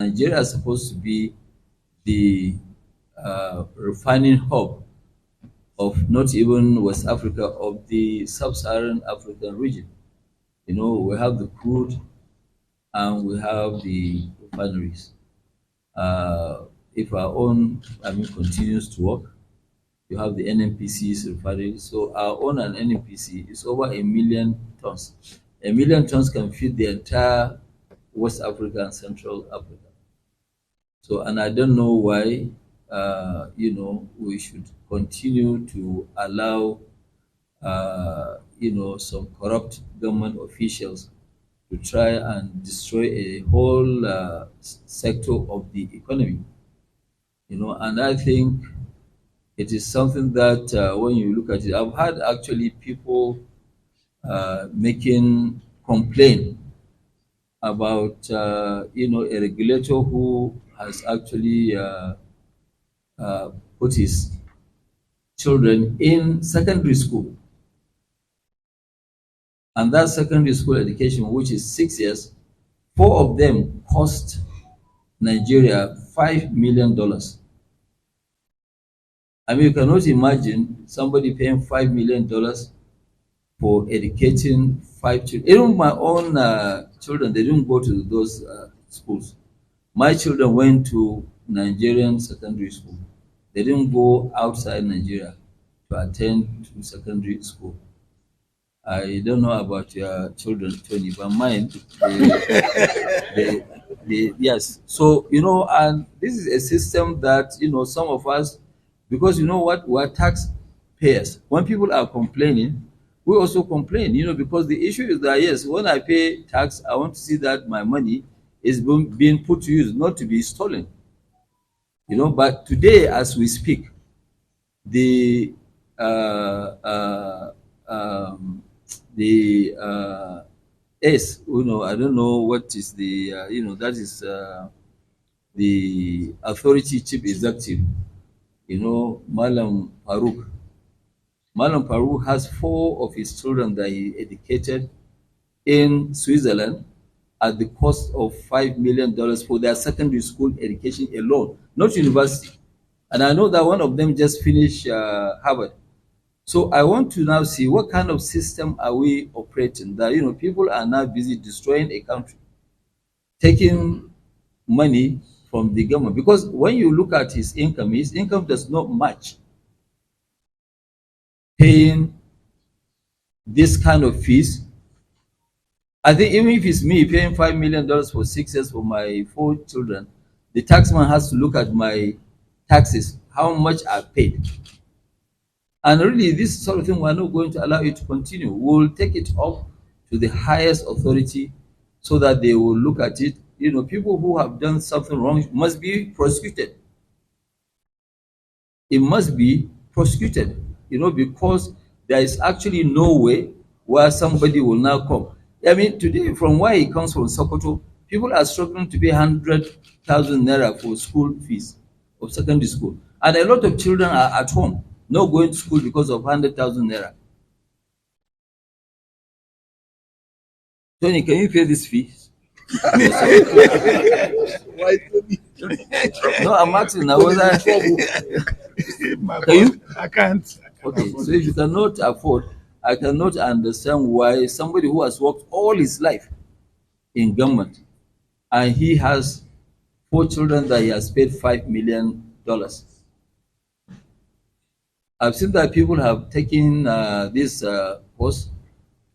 Nigeria is supposed to be the refining hub of not even West Africa, of the sub-Saharan African region. You know, we have the crude and we have the refineries. If our own, continues to work, you have the NMPC's refinery. So our own and NMPC is over 1 million tons. 1 million tons can feed the entire West Africa and Central Africa. So, and I don't know why, we should continue to allow, some corrupt government officials to try and destroy a whole sector of the economy. And I think it is something that when you look at it, I've had actually people making complaint about a regulator who has actually put his children in secondary school, and that secondary school education, which is 6 years, 4 of them cost Nigeria $5 million. I mean, you cannot imagine somebody paying $5 million for educating 5 children. Even my own children, they didn't go to those schools. My children went to Nigerian secondary school. They didn't go outside Nigeria to attend to secondary school. I don't know about your children, Tony, but mine, yes. So, and this is a system that, some of us, because you know what, we're taxpayers. When people are complaining, we also complain, because the issue is that, yes, when I pay tax, I want to see that my money is being put to use, not to be stolen. But today, as we speak, the S, I don't know what is the, that is the authority chief executive, Malam Farouk. Malam Farouk has 4 of his children that he educated in Switzerland at the cost of $5 million for their secondary school education alone, not university. And I know that one of them just finished Harvard. So I want to now see what kind of system are we operating that, people are now busy destroying a country, taking money from the government. Because when you look at his income does not match paying this kind of fees. I think even if it's me paying $5 million for 6 years for my 4 children, the taxman has to look at my taxes, how much I paid. And really, this sort of thing, we're not going to allow it to continue. We'll take it up to the highest authority so that they will look at it. People who have done something wrong must be prosecuted. It must be prosecuted, because there is actually no way where somebody will now come. I mean, today, from where he comes from, Sokoto, people are struggling to pay 100,000 naira for school fees of secondary school. And a lot of children are at home, not going to school because of 100,000 naira. Tony, can you pay this fee? Why, Tony? No, I'm asking now whether can you? I can't. Okay, so if you cannot afford, I cannot understand why somebody who has worked all his life in government and he has 4 children that he has paid $5 million. I've seen that people have taken this post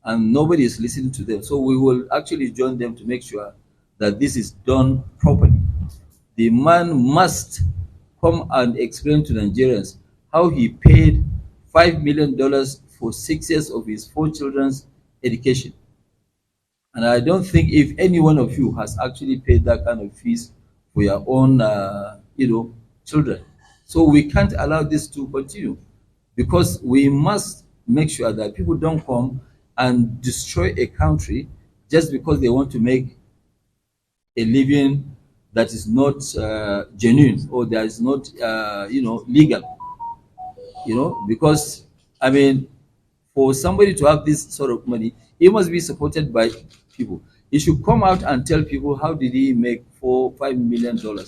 and nobody is listening to them. So we will actually join them to make sure that this is done properly. The man must come and explain to Nigerians how he paid $5 million for 6 years of his 4 children's education. And I don't think if any one of you has actually paid that kind of fees for your own, children. So we can't allow this to continue, because we must make sure that people don't come and destroy a country just because they want to make a living that is not genuine, or that is not, legal. Because, I mean, for somebody to have this sort of money, it must be supported by people. He should come out and tell people how did he make $5 million to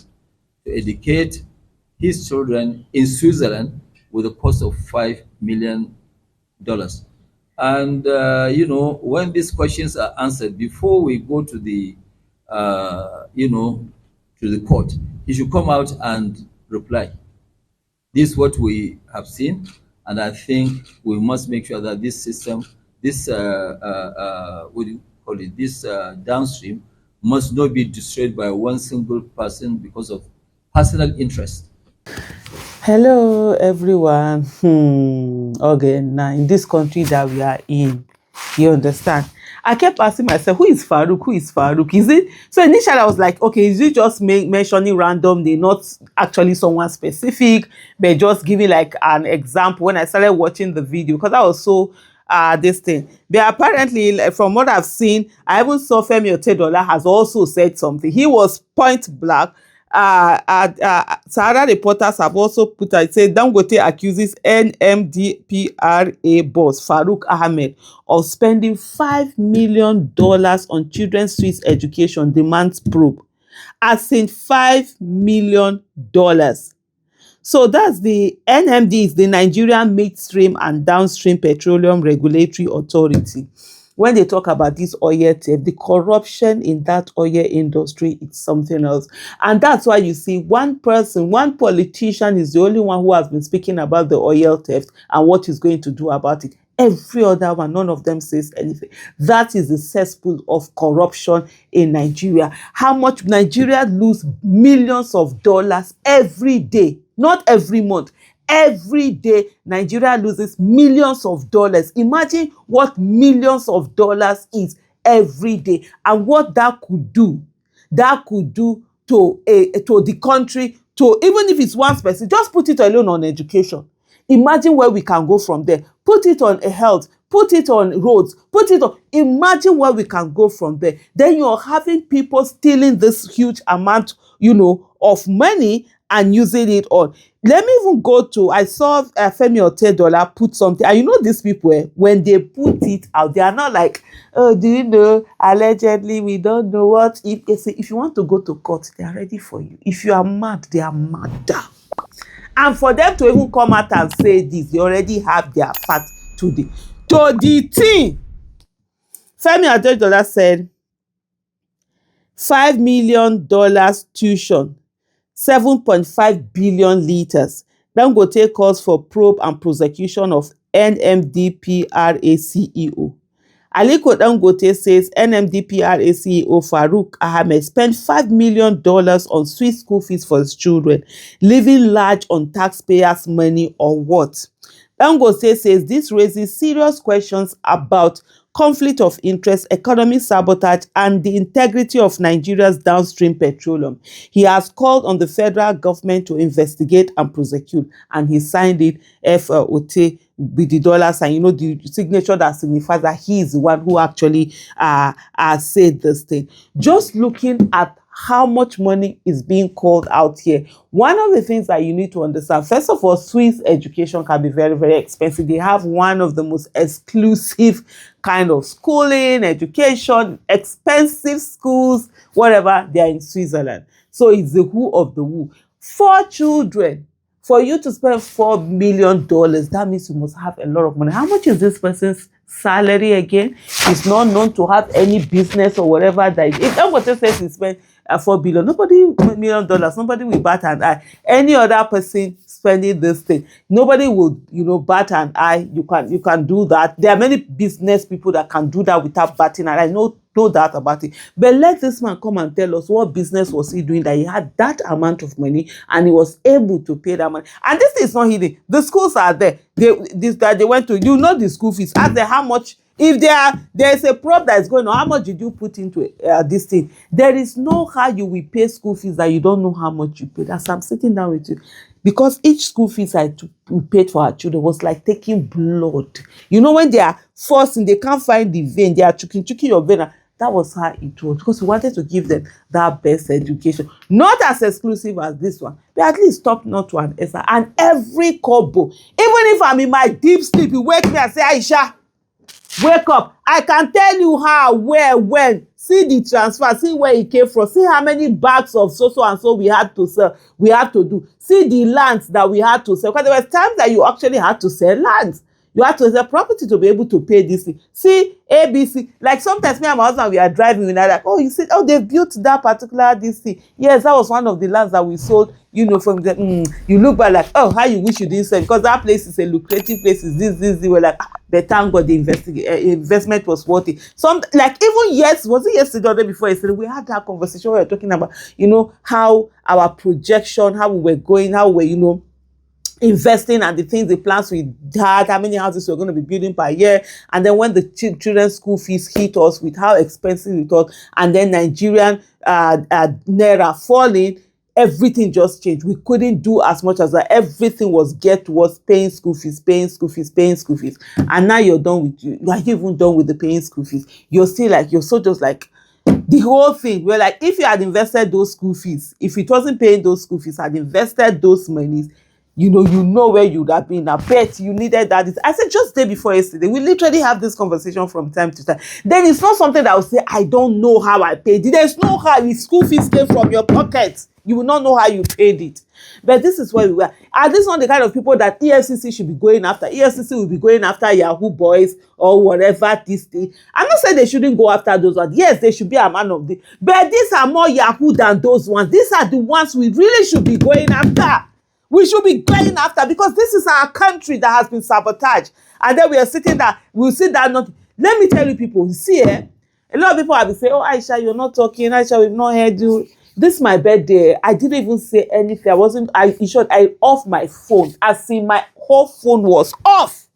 educate his children in Switzerland with a cost of $5 million. And when these questions are answered before we go to the to the court, he should come out and reply. This is what we have seen, and I think we must make sure that this system, this what do you call it, this downstream, must not be destroyed by one single person because of personal interest. Hello, everyone. Okay, now in this country that we are in, you understand? I kept asking myself, who is Farouk? Who is Farouk? Is it? So initially I was like, okay, is it just mentioning random? They're not actually someone specific, but just giving like an example when I started watching the video, because I was so this thing. But apparently, like, from what I've seen, I even saw Femi Otedola has also said something. He was point blank. Sahara reporters have also put out, it said Dangote accuses NMDPRA boss Farouk Ahmed of spending $5 million on children's Swiss education, demands probe. As in $5 million. So that's the NMD, is the Nigerian Midstream and Downstream Petroleum Regulatory Authority. When they talk about this oil theft, the corruption in that oil industry is something else. And that's why you see one person, one politician is the only one who has been speaking about the oil theft and what he's going to do about it. Every other one, none of them says anything. That is the cesspool of corruption in Nigeria. How much Nigeria lose millions of dollars every day, not every month. Every day, Nigeria loses millions of dollars. Imagine what millions of dollars is every day and what that could do. That could do to the country, to even if it's one person, just put it alone on education. Imagine where we can go from there. Put it on health, put it on roads, put it on. Imagine where we can go from there. Then you're having people stealing this huge amount, of money and using it on. Let me even go to, I saw Femi Otedola put something, and these people, when they put it out, they are not like, oh, do you know, allegedly, we don't know what. If you want to go to court, they are ready for you. If you are mad, they are madder. And for them to even come out and say this, they already have their facts to the thing. Femi Otedola said, $5 million tuition, 7.5 billion liters. Dangote calls for probe and prosecution of NMDPRA CEO. Aliko Dangote says NMDPRA CEO Farouk Ahmed spent $5 million on Swiss school fees for his children, living large on taxpayers' money, or what? Dangote says this raises serious questions about conflict of interest, economic sabotage, and the integrity of Nigeria's downstream petroleum. He has called on the federal government to investigate and prosecute, and he signed it FOT with the dollar sign, the signature that signifies that he is the one who actually said this thing. Just looking at how much money is being called out here. One of the things that you need to understand, first of all, Swiss education can be very, very expensive. They have one of the most exclusive kind of schooling, education, expensive schools, whatever, they are in Switzerland. So it's the who of the who. 4 children. For you to spend $4 million, that means you must have a lot of money. How much is this person's salary again? He's not known to have any business or whatever that is. If Dangote says he spent $4 billion, nobody will bat an eye. Any other person spending this thing, nobody will, bat an eye. You can do that. There are many business people that can do that without batting an eye. No doubt about it. But let this man come and tell us what business was he doing that he had that amount of money and he was able to pay that money. And this is not hidden. The schools are there. They went to, the school fees. Ask them how much. If there's a probe that is going on, how much did you put into this thing? There is no how you will pay school fees that you don't know how much you paid. As I'm sitting down with you, because each school fees we paid for our children was like taking blood. When they are forcing, they can't find the vein. They are chucking your vein. That was how it was, because we wanted to give them that best education. Not as exclusive as this one, but at least top notch to an extra. And every kobo, even if I'm in my deep sleep, you wake me and say, Aisha, Wake up. I can tell you how, where, when. See the transfer, see where it came from, see how many bags of so and so we had to sell, we have to do. See the lands that we had to sell. Because there were times that you actually had to sell lands. You have to sell property to be able to pay this thing. See, ABC. Like sometimes me and my husband, we are driving, we're like, oh, you see, oh, they built that particular this thing. Yes, that was one of the lands that we sold, you know, from the, you look back like, oh, how you wish you didn't sell, because that place is a lucrative place, is this. We're like, but thank God the investment was worth it. Some, like even was it yesterday or the day before yesterday, we had that conversation where we were talking about, you know, how our projection, how we were going, how we were, you know, investing and the things, the plans we had, how many houses we're going to be building per year, and then when the children's school fees hit us with how expensive it was, and then Nigerian naira falling, everything just changed. We couldn't do as much as that. Everything was paying school fees, and now you're done with you are even done with the paying school fees. You're still like, you're so just like the whole thing. We're like, if you had invested those school fees, if it wasn't paying those school fees, had invested those monies, you know where you would have been. I bet you needed that. I said just day before yesterday, we literally have this conversation from time to time. Then it's not something that I will say, I don't know how I paid it. There's no how. If school fees came from your pocket, you will not know how you paid it. But this is where we were. Are these not the kind of people that EFCC should be going after? EFCC will be going after Yahoo boys or whatever this thing. I'm not saying they shouldn't go after those ones. Yes, they should be a man of the. But these are more Yahoo than those ones. These are the ones we really should be going after. We should be going after, because this is our country that has been sabotaged. And then we are sitting there, we'll sit down. Let me tell you people, you see, a lot of people have been saying, oh, Aisha, you're not talking. Aisha, we've not heard you. This is my birthday. I didn't even say anything. I off my phone. As in, my whole phone was off.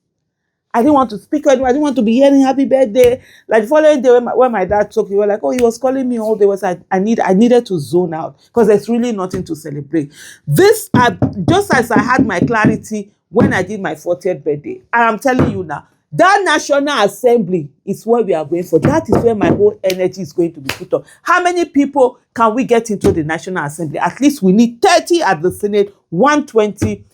I didn't want to speak to anyone. I didn't want to be hearing happy birthday. Like the following day when my dad talked, he was like, oh, he was calling me all day. I needed to zone out, because there's really nothing to celebrate. This, just as I had my clarity when I did my 40th birthday, and I'm telling you now, that National Assembly is where we are going for. That is where my whole energy is going to be put on. How many people can we get into the National Assembly? At least we need 30 at the Senate, 120,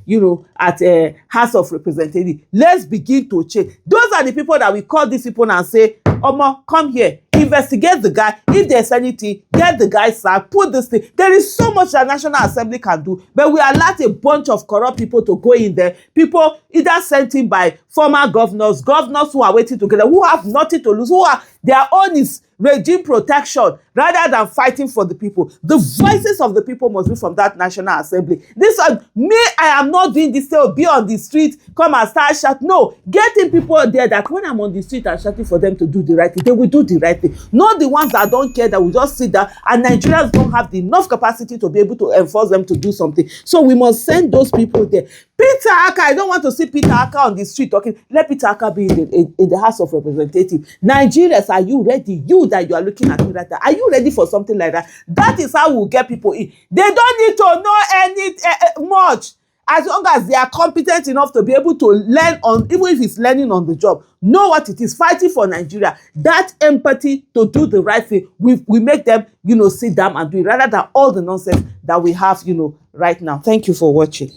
you know, at House of Representatives. Let's begin to change. Those are the people that we call these people and say, Omo, come here, investigate the guy. If there's anything, get the guy sacked, put this thing. There is so much that National Assembly can do, but we allowed a bunch of corrupt people to go in there. People either sent in by former governors who are waiting together, who have nothing to lose, who are, their own is regime protection rather than fighting for the people. The voices of the people must be from that National Assembly. This one, me, I am not doing this, they'll be on the street, come and start shouting. No, getting people there that when I'm on the street and shouting for them to do the right thing, they will do the right thing. Not the ones that don't care, that will just sit there, and Nigerians don't have enough capacity to be able to enforce them to do something. So we must send those people there. Peter Aka, I don't want to see Peter Aka on the street talking. Let Peter Aka be in the House of Representatives. Nigerians, are you ready? You that you are looking at me right now, are you ready for something like that? That is how we'll get people in. They don't need to know any much. As long as they are competent enough to be able to learn on, even if it's learning on the job, know what it is, fighting for Nigeria. That empathy to do the right thing, we make them, you know, sit down and do it, rather than all the nonsense that we have, you know, right now. Thank you for watching.